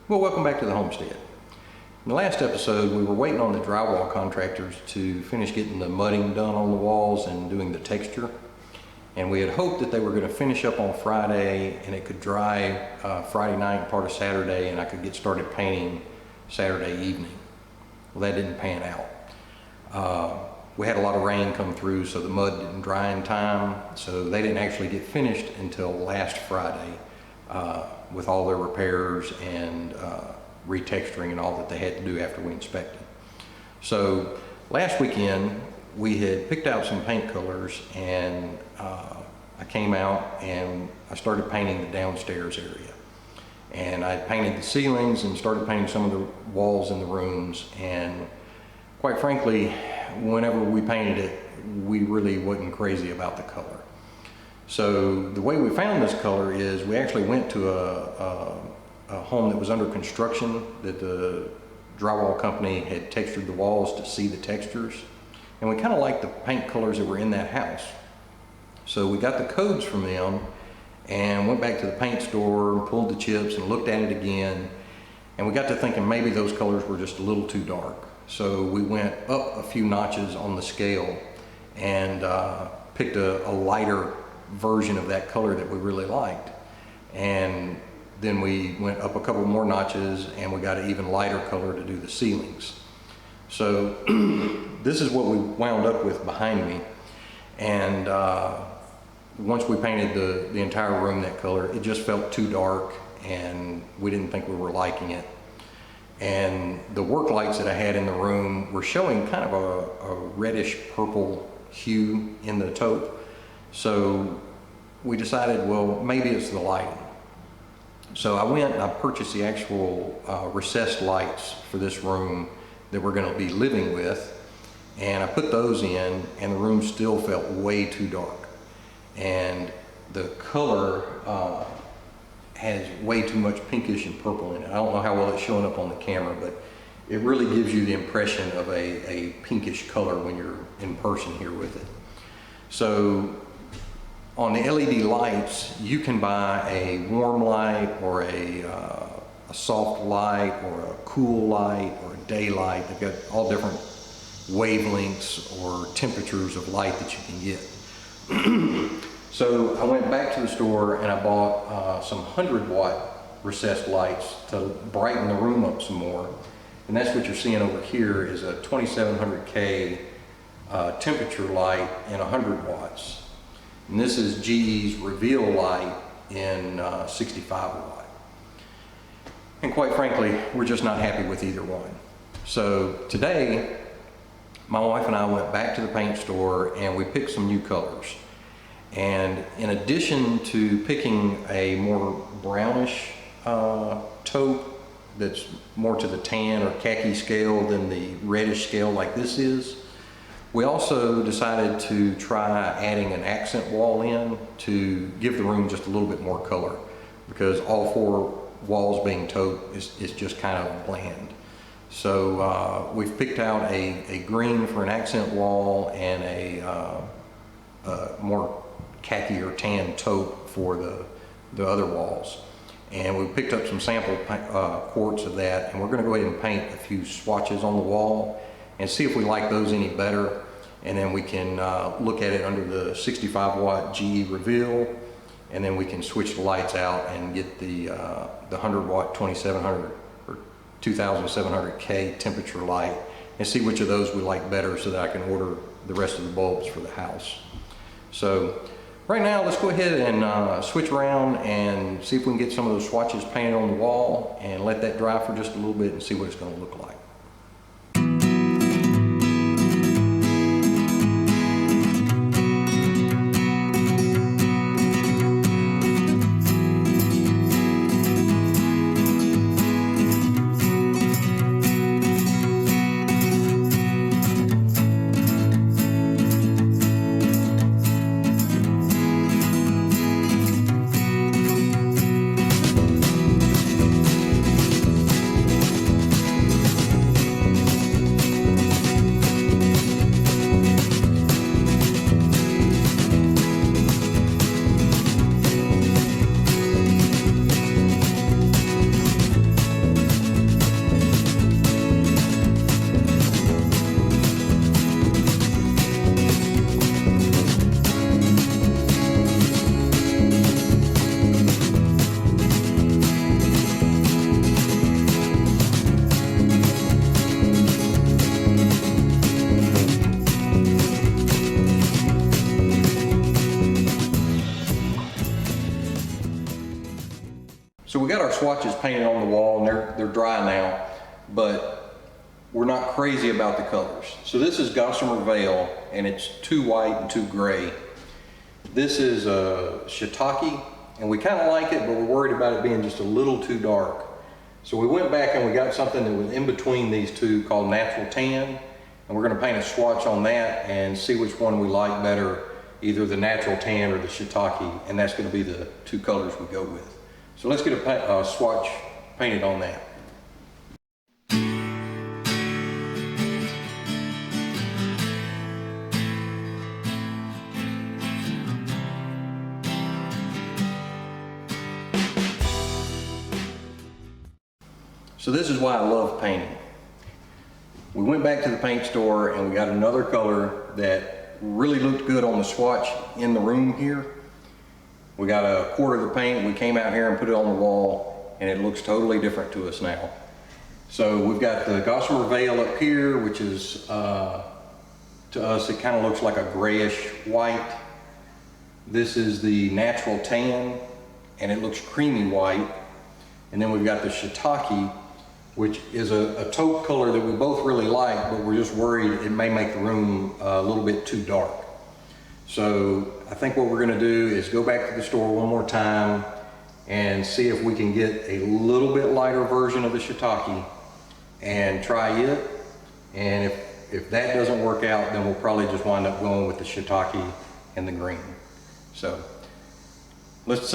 Well, welcome back to the homestead. In the last episode, we were waiting on the drywall contractors to finish getting the mudding done on the walls and doing the texture. And we had hoped that they were going to finish up on Friday and it could dry Friday night, part of Saturday, and I could get started painting Saturday evening. Well, that didn't pan out. We had a lot of rain come through, so the mud didn't dry in time, so they didn't actually get finished until last Friday with all their repairs and retexturing and all that they had to do after we inspected. So last weekend we had picked out some paint colors, and I came out and I started painting the downstairs area. And I painted the ceilings and started painting some of the walls in the rooms, and quite frankly, whenever we painted it, we really wasn't crazy about the color. So the way we found this color is we actually went to a home that was under construction, that the drywall company had textured the walls to see the textures. And we kind of liked the paint colors that were in that house. So we got the codes from them and went back to the paint store, pulled the chips and looked at it again. And we got to thinking maybe those colors were just a little too dark. So we went up a few notches on the scale and picked a lighter version of that color that we really liked. And then we went up a couple more notches and we got an even lighter color to do the ceilings. So this is what we wound up with behind me. And once we painted the entire room that color, it just felt too dark and we didn't think we were liking it. And the work lights that I had in the room were showing kind of a reddish purple hue in the taupe. So we decided, well, maybe it's the lighting. So I went and I purchased the actual recessed lights for this room that we're going to be living with, and I put those in, and the room still felt way too dark. And the color has way too much pinkish and purple in it. I don't know how well it's showing up on the camera, but it really gives you the impression of a pinkish color when you're in person here with it. So on the LED lights, you can buy a warm light or a soft light or a cool light or a daylight. They've got all different wavelengths or temperatures of light that you can get. So I went back to the store and I bought some 100-watt recessed lights to brighten the room up some more. And that's what you're seeing over here is a 2700K temperature light in 100 watts. And this is GE's Reveal light in 65 watt. And quite frankly, we're just not happy with either one. So today, my wife and I went back to the paint store and we picked some new colors. And in addition to picking a more brownish taupe that's more to the tan or khaki scale than the reddish scale like this is, we also decided to try adding an accent wall in to give the room just a little bit more color, because all four walls being taupe is just kind of bland. So we've picked out a green for an accent wall and a more khaki or tan taupe for the other walls. And we picked up some sample quarts of that, and we're going to go ahead and paint a few swatches on the wall and see if we like those any better. And then we can look at it under the 65 watt GE Reveal, and then we can switch the lights out and get the 100 watt 2700 or 2700K temperature light and see which of those we like better so that I can order the rest of the bulbs for the house. So right now, let's go ahead and switch around and see if we can get some of those swatches painted on the wall and let that dry for just a little bit and see what it's going to look like. swatches painted on the wall, and they're dry now, but we're not crazy about the colors. So this is Gossamer Vale, and it's 2 white and 2 gray. This is Shiitake, and we kind of like it, but we're worried about it being just a little too dark. So we went back and we got something that was in between these two called Natural Tan, and we're going to paint a swatch on that and see which one we like better, either the Natural Tan or the Shiitake, and that's going to be the 2 colors we go with. So let's get a swatch painted on that. So this is why I love painting. We went back to the paint store and we got another color that really looked good on the swatch in the room here. We got a quart of the paint, we came out here and put it on the wall, and it looks totally different to us now. So we've got the Gossamer Vale up here, which is, to us, it kind of looks like a grayish white. This is the Natural Tan, and it looks creamy white. And then we've got the Shiitake, which is a taupe color that we both really like, but we're just worried it may make the room a little bit too dark. So I think what we're gonna do is go back to the store one more time and see if we can get a little bit lighter version of the Shiitake and try it. And if that doesn't work out, then we'll probably just wind up going with the Shiitake and the green. So let's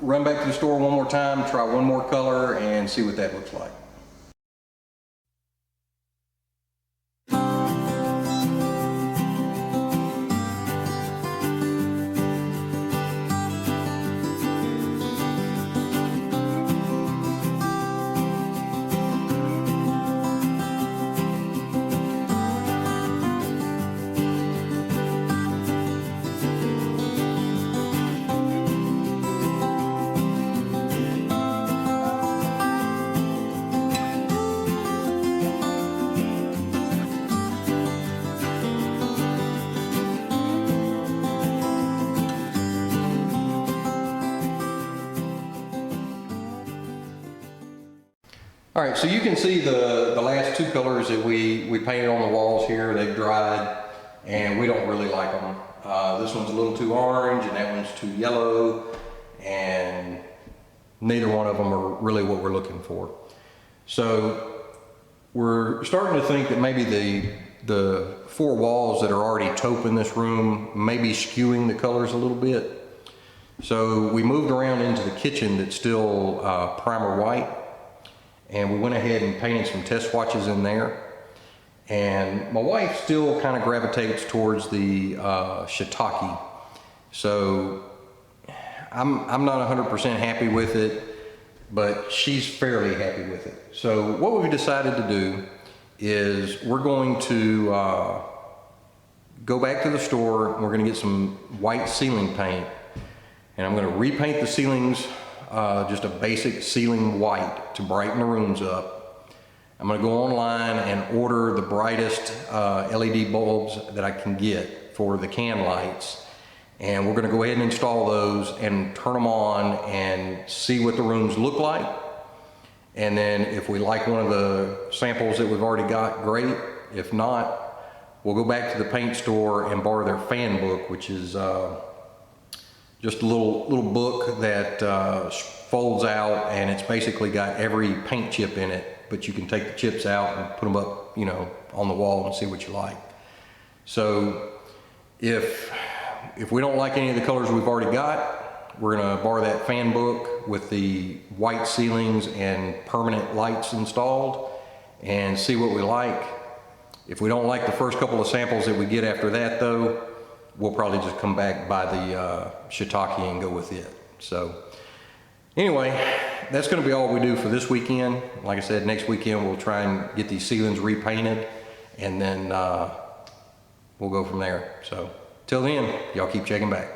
run back to the store one more time, try one more color, and see what that looks like. All right, so you can see the last 2 colors that we painted on the walls here. They've dried, and we don't really like them. This one's a little too orange, and that one's too yellow, and neither one of them are really what we're looking for. So we're starting to think that maybe the 4 walls that are already taupe in this room may be skewing the colors a little bit. So we moved around into the kitchen that's still primer white, and we went ahead and painted some test swatches in there. And my wife still kind of gravitates towards the Shiitake. So I'm not 100% happy with it, but she's fairly happy with it. So what we've decided to do is we're going to go back to the store, and we're going to get some white ceiling paint, and I'm going to repaint the ceilings just a basic ceiling white to brighten the rooms up. I'm going to go online and order the brightest LED bulbs that I can get for the can lights, and we're going to go ahead and install those and turn them on and see what the rooms look like. And then if we like one of the samples that we've already got, great. If not, we'll go back to the paint store and borrow their fan book, which is just a little book that folds out, and it's basically got every paint chip in it, but you can take the chips out and put them up, you know, on the wall and see what you like. So if we don't like any of the colors we've already got, we're gonna borrow that fan book with the white ceilings and permanent lights installed and see what we like. If we don't like the first couple of samples that we get after that though, we'll probably just come back by the Shiitake and go with it. So anyway, that's going to be all we do for this weekend. Like I said, next weekend we'll try and get these ceilings repainted, and then we'll go from there. So till then, y'all keep checking back.